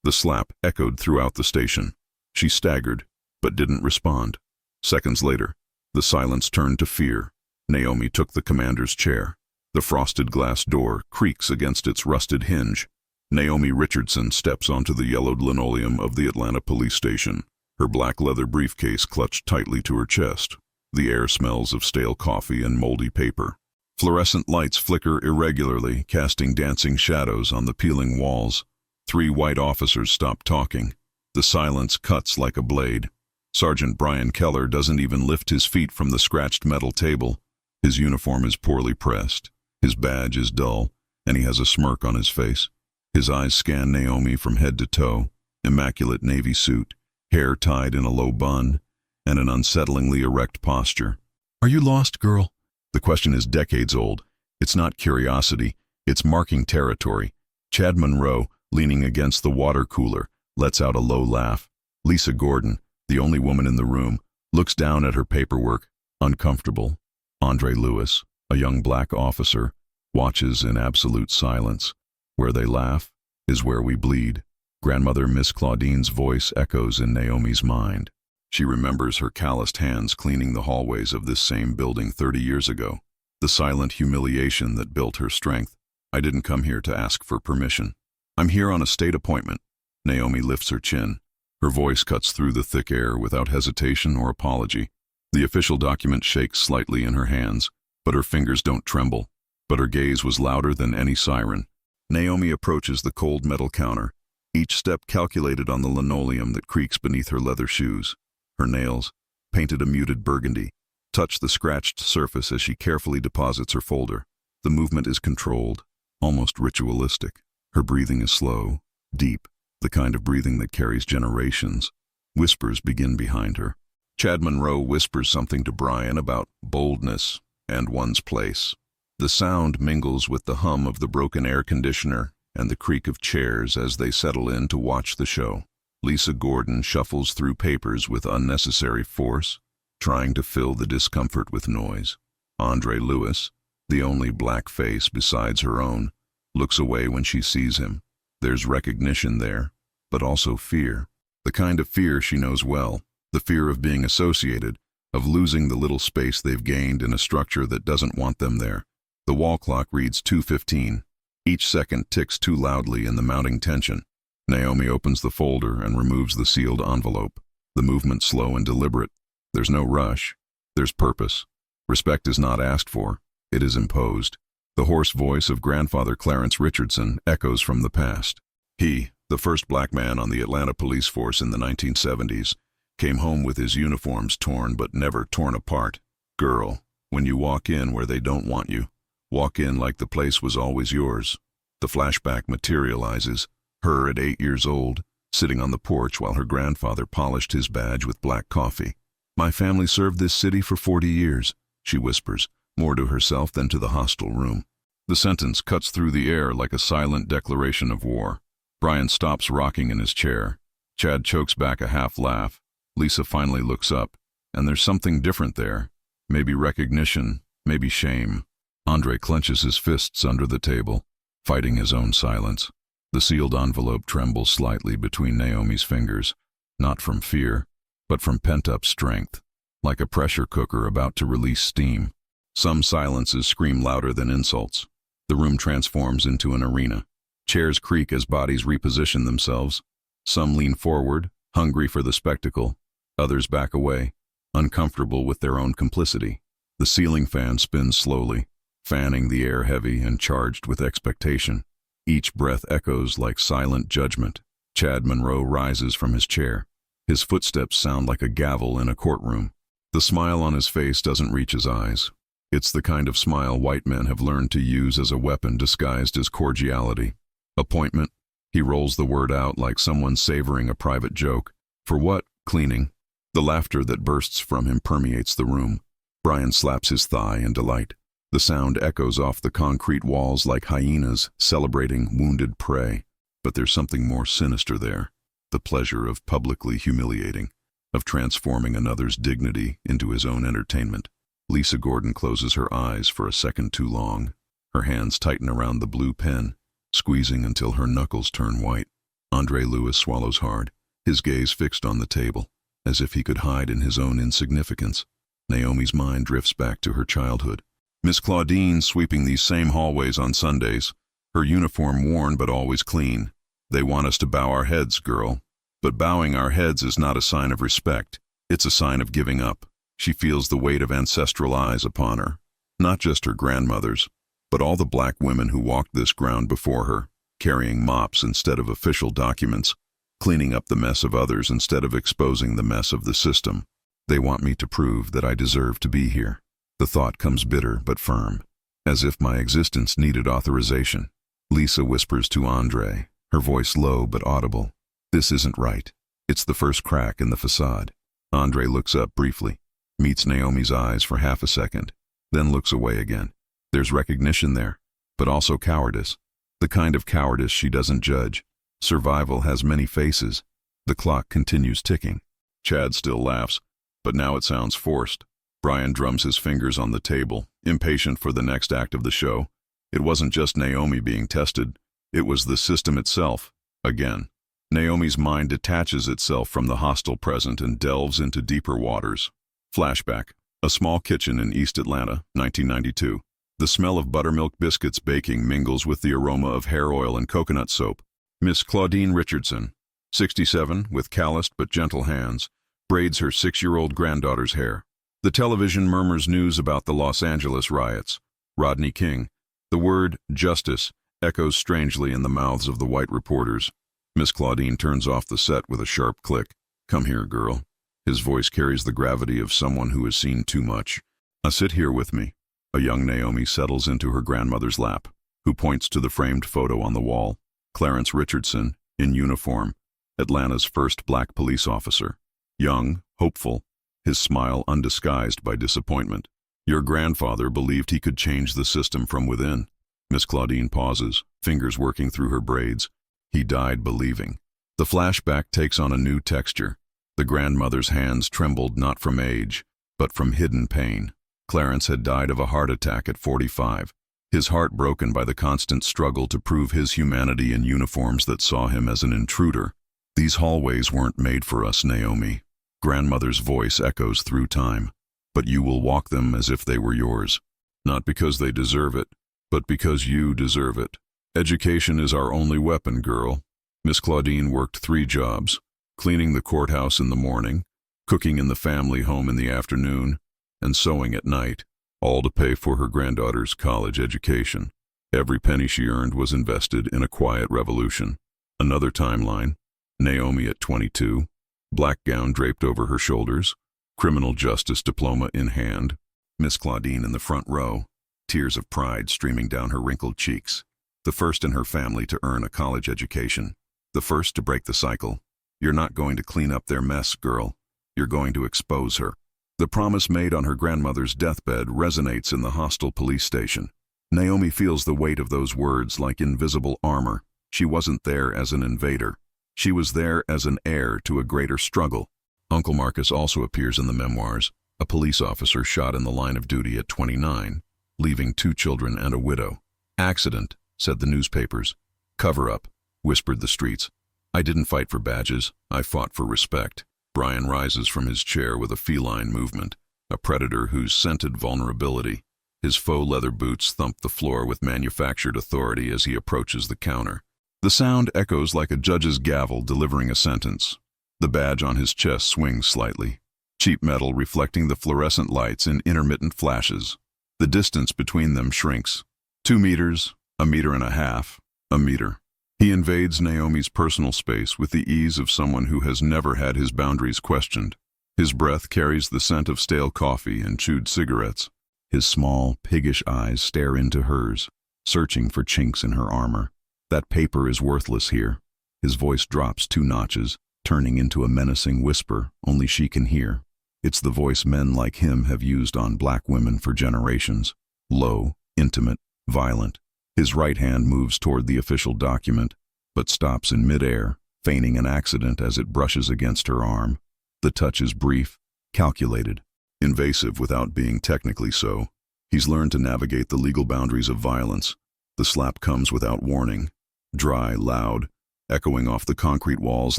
The slap echoed throughout the station. She staggered, but didn't respond. Seconds later, the silence turned to fear. Naomi took the commander's chair. The frosted glass door creaks against its rusted hinge. Naomi Richardson steps onto the yellowed linoleum of the Atlanta police station, her black leather briefcase clutched tightly to her chest. The air smells of stale coffee and moldy paper. Fluorescent lights flicker irregularly, casting dancing shadows on the peeling walls. 3 white officers stop talking. The silence cuts like a blade. Sergeant Brian Keller doesn't even lift his feet from the scratched metal table. His uniform is poorly pressed. His badge is dull, and he has a smirk on his face. His eyes scan Naomi from head to toe. Immaculate navy suit, hair tied in a low bun, and an unsettlingly erect posture. "Are you lost, girl?" The question is decades old. It's not curiosity, it's marking territory. Chad Monroe, leaning against the water cooler, lets out a low laugh. Lisa Gordon, the only woman in the room, looks down at her paperwork, uncomfortable. Andre Lewis, a young black officer, watches in absolute silence. Where they laugh is where we bleed. Grandmother Miss Claudine's voice echoes in Naomi's mind. She remembers her calloused hands cleaning the hallways of this same building 30 years ago. The silent humiliation that built her strength. "I didn't come here to ask for permission. I'm here on a state appointment." Naomi lifts her chin. Her voice cuts through the thick air without hesitation or apology. The official document shakes slightly in her hands, but her fingers don't tremble. But her gaze was louder than any siren. Naomi approaches the cold metal counter, each step calculated on the linoleum that creaks beneath her leather shoes. Her nails, painted a muted burgundy, touch the scratched surface as she carefully deposits her folder. The movement is controlled, almost ritualistic. Her breathing is slow, deep, the kind of breathing that carries generations. Whispers begin behind her. Chad Monroe whispers something to Brian about boldness and one's place. The sound mingles with the hum of the broken air conditioner and the creak of chairs as they settle in to watch the show. Lisa Gordon shuffles through papers with unnecessary force, trying to fill the discomfort with noise. Andre Lewis, the only black face besides her own, looks away when she sees him. There's recognition there, but also fear. The kind of fear she knows well. The fear of being associated, of losing the little space they've gained in a structure that doesn't want them there. The wall clock reads 2:15. Each second ticks too loudly in the mounting tension. Naomi opens the folder and removes the sealed envelope. The movement slow and deliberate. There's no rush. There's purpose. Respect is not asked for. It is imposed. The hoarse voice of grandfather Clarence Richardson echoes from the past. He, the first black man on the Atlanta police force in the 1970s, came home with his uniforms torn but never torn apart. "Girl, when you walk in where they don't want you, walk in like the place was always yours." The flashback materializes, her at 8 years old, sitting on the porch while her grandfather polished his badge with black coffee. "My family served this city for 40 years, she whispers, more to herself than to the hostile room. The sentence cuts through the air like a silent declaration of war. Brian stops rocking in his chair. Chad chokes back a half laugh. Lisa finally looks up, and there's something different there. Maybe recognition, maybe shame. Andre clenches his fists under the table, fighting his own silence. The sealed envelope trembles slightly between Naomi's fingers, not from fear, but from pent-up strength, like a pressure cooker about to release steam. Some silences scream louder than insults. The room transforms into an arena. Chairs creak as bodies reposition themselves. Some lean forward, hungry for the spectacle. Others back away, uncomfortable with their own complicity. The ceiling fan spins slowly, fanning the air heavy and charged with expectation. Each breath echoes like silent judgment. Chad Monroe rises from his chair. His footsteps sound like a gavel in a courtroom. The smile on his face doesn't reach his eyes. It's the kind of smile white men have learned to use as a weapon disguised as cordiality. "Appointment." He rolls the word out like someone savoring a private joke. "For what?" "Cleaning." The laughter that bursts from him permeates the room. Brian slaps his thigh in delight. The sound echoes off the concrete walls like hyenas celebrating wounded prey. But there's something more sinister there. The pleasure of publicly humiliating, of transforming another's dignity into his own entertainment. Lisa Gordon closes her eyes for a second too long. Her hands tighten around the blue pen, squeezing until her knuckles turn white. Andre Lewis swallows hard, his gaze fixed on the table, as if he could hide in his own insignificance. Naomi's mind drifts back to her childhood. Miss Claudine sweeping these same hallways on Sundays, her uniform worn but always clean. They want us to bow our heads, girl. But bowing our heads is not a sign of respect. It's a sign of giving up. She feels the weight of ancestral eyes upon her. Not just her grandmother's, but all the black women who walked this ground before her, carrying mops instead of official documents, cleaning up the mess of others instead of exposing the mess of the system. They want me to prove that I deserve to be here. The thought comes bitter but firm, as if my existence needed authorization. Lisa whispers to Andre, her voice low but audible. This isn't right. It's the first crack in the facade. Andre looks up briefly, meets Naomi's eyes for half a second, then looks away again. There's recognition there, but also cowardice. The kind of cowardice she doesn't judge. Survival has many faces. The clock continues ticking. Chad still laughs, but now it sounds forced. Brian drums his fingers on the table, impatient for the next act of the show. It wasn't just Naomi being tested. It was the system itself, again. Naomi's mind detaches itself from the hostile present and delves into deeper waters. Flashback. A small kitchen in East Atlanta, 1992. The smell of buttermilk biscuits baking mingles with the aroma of hair oil and coconut soap. Miss Claudine Richardson, 67, with calloused but gentle hands, braids her 6-year-old granddaughter's hair. The television murmurs news about the Los Angeles riots. Rodney King. The word justice echoes strangely in the mouths of the white reporters. Miss Claudine turns off the set with a sharp click. Come here, girl. His voice carries the gravity of someone who has seen too much. Sit here with me. A young Naomi settles into her grandmother's lap, who points to the framed photo on the wall. Clarence Richardson, in uniform, Atlanta's first black police officer. Young, hopeful, his smile undisguised by disappointment. Your grandfather believed he could change the system from within. Miss Claudine pauses, fingers working through her braids. He died believing. The flashback takes on a new texture. The grandmother's hands trembled not from age, but from hidden pain. Clarence had died of a heart attack at 45, his heart broken by the constant struggle to prove his humanity in uniforms that saw him as an intruder. These hallways weren't made for us, Naomi. Grandmother's voice echoes through time. But you will walk them as if they were yours. Not because they deserve it, but because you deserve it. Education is our only weapon, girl. Miss Claudine worked 3 jobs, cleaning the courthouse in the morning, cooking in the family home in the afternoon, and sewing at night, all to pay for her granddaughter's college education. Every penny she earned was invested in a quiet revolution. Another timeline. Naomi at 22, black gown draped over her shoulders, criminal justice diploma in hand. Miss Claudine in the front row, tears of pride streaming down her wrinkled cheeks. The first in her family to earn a college education. The first to break the cycle. You're not going to clean up their mess, girl. You're going to expose her. The promise made on her grandmother's deathbed resonates in the hostile police station. Naomi feels the weight of those words like invisible armor. She wasn't there as an invader. She was there as an heir to a greater struggle. Uncle Marcus also appears in the memoirs, a police officer shot in the line of duty at 29, leaving 2 children and a widow. Accident, said the newspapers. Cover up, whispered the streets. I didn't fight for badges, I fought for respect. Brian rises from his chair with a feline movement, a predator whose scented vulnerability. His faux leather boots thump the floor with manufactured authority as he approaches the counter. The sound echoes like a judge's gavel delivering a sentence. The badge on his chest swings slightly, cheap metal reflecting the fluorescent lights in intermittent flashes. The distance between them shrinks. 2 meters, 1.5 meters, a meter. He invades Naomi's personal space with the ease of someone who has never had his boundaries questioned. His breath carries the scent of stale coffee and chewed cigarettes. His small, piggish eyes stare into hers, searching for chinks in her armor. That paper is worthless here. His voice drops 2 notches, turning into a menacing whisper only she can hear. It's the voice men like him have used on black women for generations. Low, intimate, violent. His right hand moves toward the official document, but stops in midair, feigning an accident as it brushes against her arm. The touch is brief, calculated, invasive without being technically so. He's learned to navigate the legal boundaries of violence. The slap comes without warning, dry, loud, echoing off the concrete walls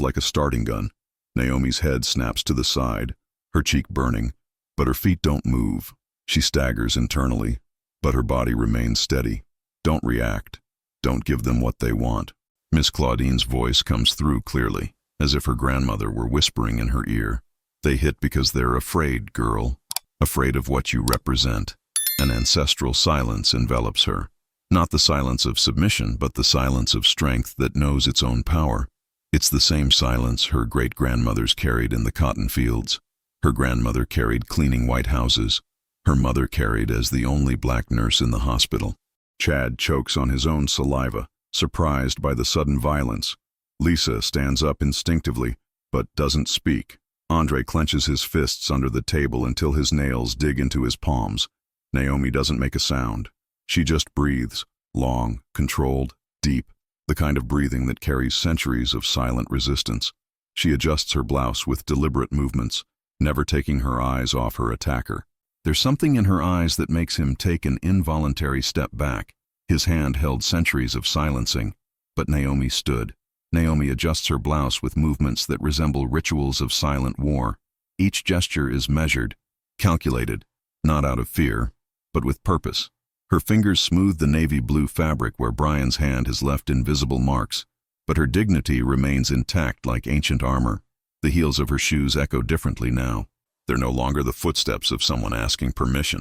like a starting gun. Naomi's head snaps to the side, her cheek burning, but her feet don't move. She staggers internally, but her body remains steady. Don't react. Don't give them what they want. Miss Claudine's voice comes through clearly, as if her grandmother were whispering in her ear. They hit because they're afraid, girl. Afraid of what you represent. An ancestral silence envelops her. Not the silence of submission, but the silence of strength that knows its own power. It's the same silence her great-grandmothers carried in the cotton fields. Her grandmother carried cleaning white houses. Her mother carried as the only black nurse in the hospital. Chad chokes on his own saliva, surprised by the sudden violence. Lisa stands up instinctively, but doesn't speak. Andre clenches his fists under the table until his nails dig into his palms. Naomi doesn't make a sound. She just breathes, long, controlled, deep, the kind of breathing that carries centuries of silent resistance. She adjusts her blouse with deliberate movements, never taking her eyes off her attacker. There's something in her eyes that makes him take an involuntary step back. His hand held centuries of silencing, but Naomi stood. Naomi adjusts her blouse with movements that resemble rituals of silent war. Each gesture is measured, calculated, not out of fear, but with purpose. Her fingers smooth the navy blue fabric where Brian's hand has left invisible marks, but her dignity remains intact like ancient armor. The heels of her shoes echo differently now. They're no longer the footsteps of someone asking permission.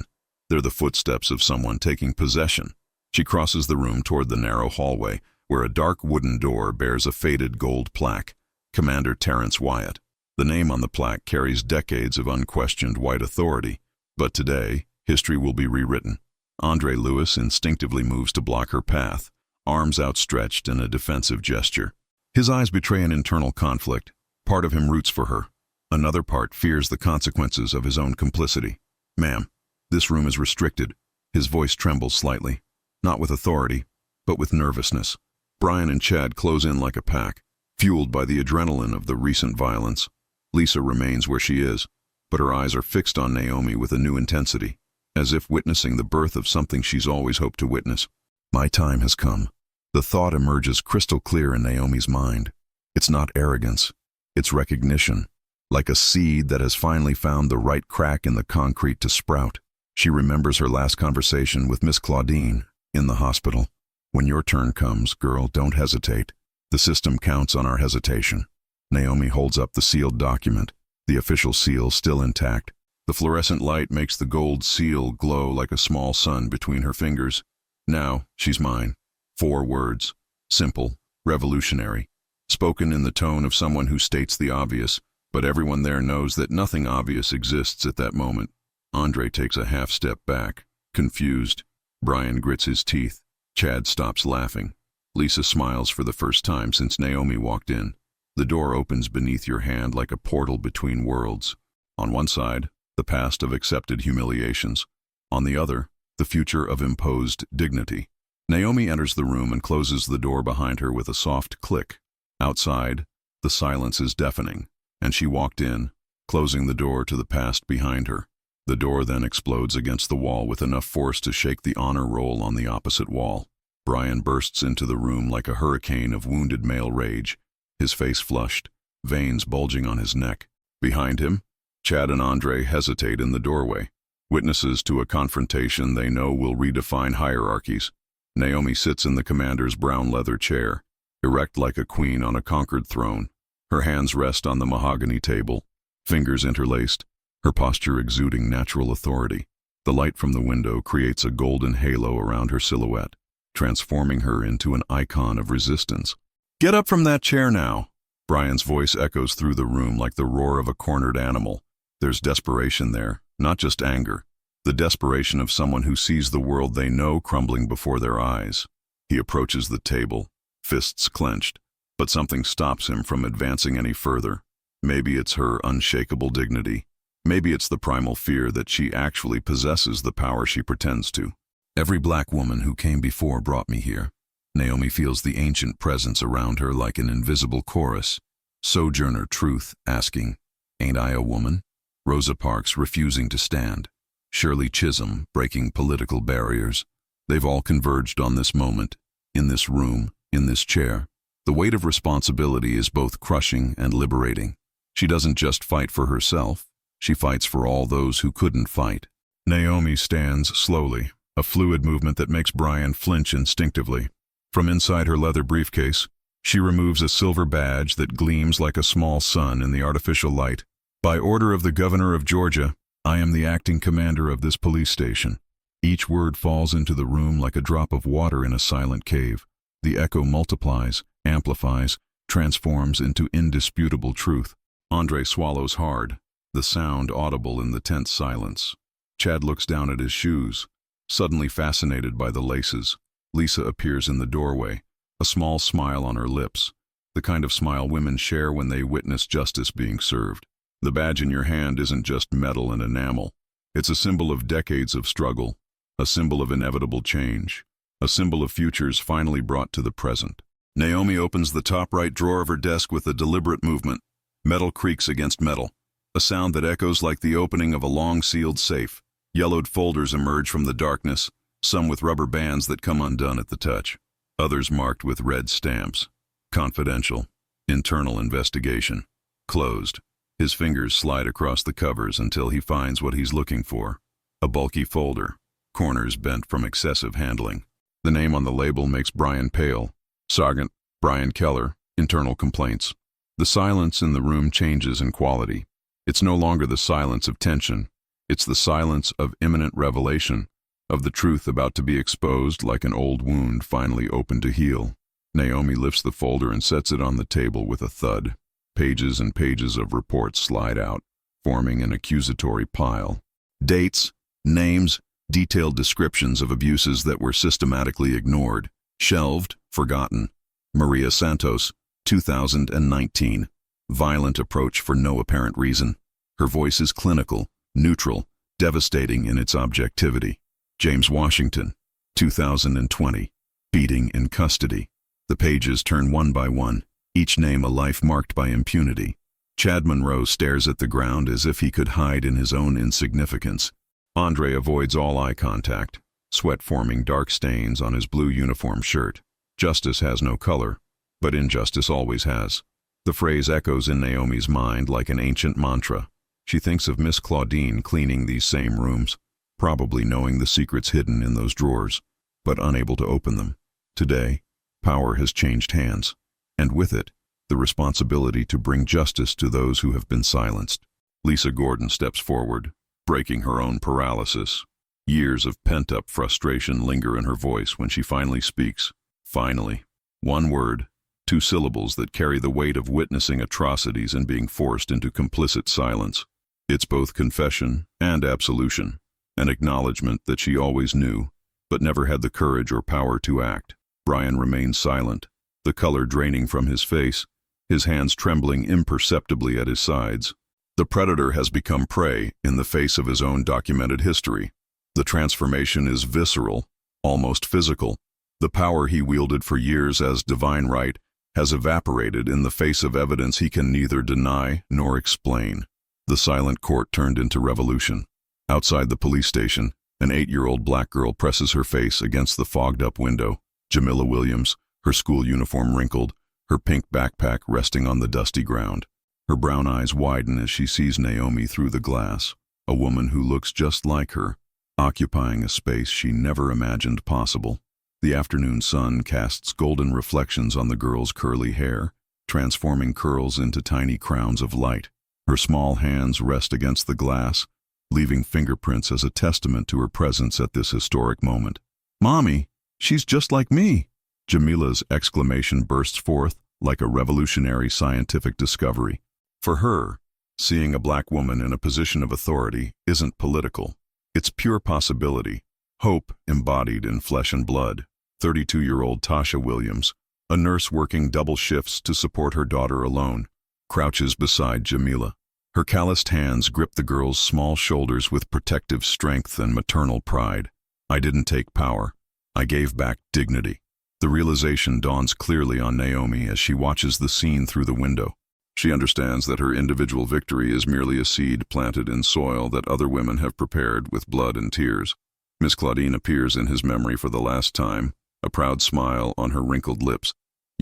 They're the footsteps of someone taking possession. She crosses the room toward the narrow hallway, where a dark wooden door bears a faded gold plaque, Commander Terrence Wyatt. The name on the plaque carries decades of unquestioned white authority, but today, history will be rewritten. Andre Lewis instinctively moves to block her path, arms outstretched in a defensive gesture. His eyes betray an internal conflict. Part of him roots for her. Another part fears the consequences of his own complicity. Ma'am, this room is restricted. His voice trembles slightly, not with authority, but with nervousness. Brian and Chad close in like a pack, fueled by the adrenaline of the recent violence. Lisa remains where she is, but her eyes are fixed on Naomi with a new intensity, as if witnessing the birth of something she's always hoped to witness. My time has come. The thought emerges crystal clear in Naomi's mind. It's not arrogance, it's recognition, like a seed that has finally found the right crack in the concrete to sprout. She remembers her last conversation with Miss Claudine in the hospital. When your turn comes, girl, don't hesitate. The system counts on our hesitation. Naomi holds up the sealed document, the official seal still intact. The fluorescent light makes the gold seal glow like a small sun between her fingers. Now, she's mine. 4 words. Simple, revolutionary. Spoken in the tone of someone who states the obvious, but everyone there knows that nothing obvious exists at that moment. Andre takes a half step back, confused. Brian grits his teeth. Chad stops laughing. Lisa smiles for the first time since Naomi walked in. The door opens beneath your hand like a portal between worlds. On one side, the past of accepted humiliations. On the other, the future of imposed dignity. Naomi enters the room and closes the door behind her with a soft click. Outside, the silence is deafening, and she walked in, closing the door to the past behind her. The door then explodes against the wall with enough force to shake the honor roll on the opposite wall. Brian bursts into the room like a hurricane of wounded male rage, his face flushed, veins bulging on his neck. Behind him, Chad and Andre hesitate in the doorway, witnesses to a confrontation they know will redefine hierarchies. Naomi sits in the commander's brown leather chair, erect like a queen on a conquered throne. Her hands rest on the mahogany table, fingers interlaced, her posture exuding natural authority. The light from the window creates a golden halo around her silhouette, transforming her into an icon of resistance. "Get up from that chair now!" Brian's voice echoes through the room like the roar of a cornered animal. There's desperation there, not just anger. The desperation of someone who sees the world they know crumbling before their eyes. He approaches the table, fists clenched, but something stops him from advancing any further. Maybe it's her unshakable dignity. Maybe it's the primal fear that she actually possesses the power she pretends to. Every black woman who came before brought me here. Naomi feels the ancient presence around her like an invisible chorus. Sojourner Truth asking, "Ain't I a woman?" Rosa Parks refusing to stand. Shirley Chisholm breaking political barriers. They've all converged on this moment, in this room, in this chair. The weight of responsibility is both crushing and liberating. She doesn't just fight for herself, she fights for all those who couldn't fight. Naomi stands slowly, a fluid movement that makes Brian flinch instinctively. From inside her leather briefcase, she removes a silver badge that gleams like a small sun in the artificial light. By order of the governor of Georgia, I am the acting commander of this police station. Each word falls into the room like a drop of water in a silent cave. The echo multiplies, amplifies, transforms into indisputable truth. Andre swallows hard, the sound audible in the tense silence. Chad looks down at his shoes, suddenly fascinated by the laces. Lisa appears in the doorway, a small smile on her lips, the kind of smile women share when they witness justice being served. The badge in your hand isn't just metal and enamel. It's a symbol of decades of struggle, a symbol of inevitable change, a symbol of futures finally brought to the present. Naomi opens the top right drawer of her desk with a deliberate movement. Metal creaks against metal, a sound that echoes like the opening of a long-sealed safe. Yellowed folders emerge from the darkness, some with rubber bands that come undone at the touch, others marked with red stamps. Confidential, internal investigation, closed. His fingers slide across the covers until he finds what he's looking for. A bulky folder, corners bent from excessive handling. The name on the label makes Brian pale. Sergeant Brian Keller, internal complaints. The silence in the room changes in quality. It's no longer the silence of tension. It's the silence of imminent revelation, of the truth about to be exposed like an old wound finally open to heal. Naomi lifts the folder and sets it on the table with a thud. Pages and pages of reports slide out, forming an accusatory pile. Dates, names, detailed descriptions of abuses that were systematically ignored, shelved, forgotten. Maria Santos, 2019. Violent approach for no apparent reason. Her voice is clinical, neutral, devastating in its objectivity. James Washington, 2020. Beating in custody. The pages turn one by one, each name a life marked by impunity. Chad Monroe stares at the ground as if he could hide in his own insignificance. Andre avoids all eye contact, sweat forming dark stains on his blue uniform shirt. Justice has no color, but injustice always has. The phrase echoes in Naomi's mind like an ancient mantra. She thinks of Miss Claudine cleaning these same rooms, probably knowing the secrets hidden in those drawers, but unable to open them. Today, power has changed hands, and with it, the responsibility to bring justice to those who have been silenced. Lisa Gordon steps forward, breaking her own paralysis. Years of pent-up frustration linger in her voice when she finally speaks. Finally. One word, two syllables that carry the weight of witnessing atrocities and being forced into complicit silence. It's both confession and absolution, an acknowledgement that she always knew, but never had the courage or power to act. Brian remains silent, the color draining from his face, his hands trembling imperceptibly at his sides. The predator has become prey in the face of his own documented history. The transformation is visceral, almost physical. The power he wielded for years as divine right has evaporated in the face of evidence he can neither deny nor explain. The silent court turned into revolution. Outside the police station, an 8-year-old black girl presses her face against the fogged-up window. Jamila Williams, her school uniform wrinkled, her pink backpack resting on the dusty ground. Her brown eyes widen as she sees Naomi through the glass, a woman who looks just like her, occupying a space she never imagined possible. The afternoon sun casts golden reflections on the girl's curly hair, transforming curls into tiny crowns of light. Her small hands rest against the glass, leaving fingerprints as a testament to her presence at this historic moment. "Mommy, she's just like me!" Jamila's exclamation bursts forth like a revolutionary scientific discovery. For her, seeing a black woman in a position of authority isn't political. It's pure possibility, hope embodied in flesh and blood. 32-year-old Tasha Williams, a nurse working double shifts to support her daughter alone, crouches beside Jamila. Her calloused hands grip the girl's small shoulders with protective strength and maternal pride. I didn't take power. I gave back dignity. The realization dawns clearly on Naomi as she watches the scene through the window. She understands that her individual victory is merely a seed planted in soil that other women have prepared with blood and tears. Miss Claudine appears in his memory for the last time, a proud smile on her wrinkled lips.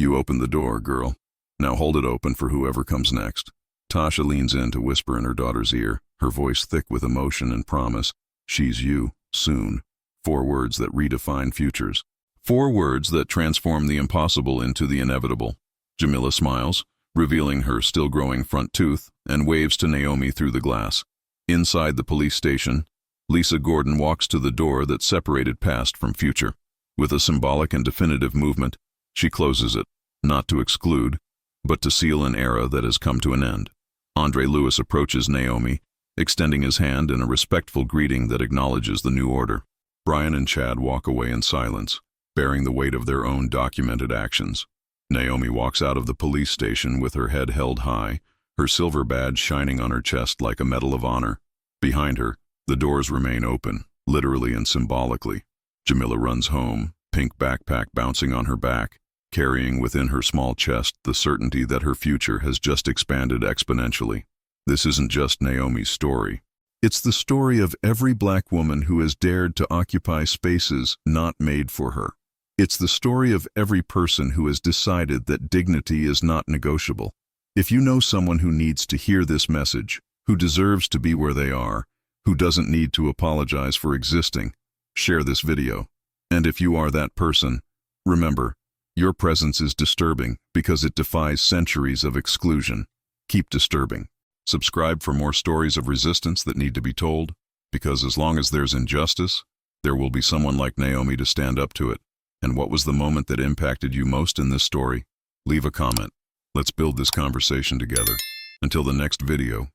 You opened the door, girl. Now hold it open for whoever comes next. Tasha leans in to whisper in her daughter's ear, her voice thick with emotion and promise. She's you, soon. 4 words that redefine futures. 4 words that transform the impossible into the inevitable. Jamila smiles, revealing her still-growing front tooth, and waves to Naomi through the glass. Inside the police station, Lisa Gordon walks to the door that separated past from future. With a symbolic and definitive movement, she closes it, not to exclude, but to seal an era that has come to an end. Andre Lewis approaches Naomi, extending his hand in a respectful greeting that acknowledges the new order. Brian and Chad walk away in silence, bearing the weight of their own documented actions. Naomi walks out of the police station with her head held high, her silver badge shining on her chest like a medal of honor. Behind her, the doors remain open, literally and symbolically. Jamila runs home, pink backpack bouncing on her back, carrying within her small chest the certainty that her future has just expanded exponentially. This isn't just Naomi's story. It's the story of every black woman who has dared to occupy spaces not made for her. It's the story of every person who has decided that dignity is not negotiable. If you know someone who needs to hear this message, who deserves to be where they are, who doesn't need to apologize for existing, share this video. And if you are that person, remember, your presence is disturbing because it defies centuries of exclusion. Keep disturbing. Subscribe for more stories of resistance that need to be told, because as long as there's injustice, there will be someone like Naomi to stand up to it. And what was the moment that impacted you most in this story? Leave a comment. Let's build this conversation together. Until the next video,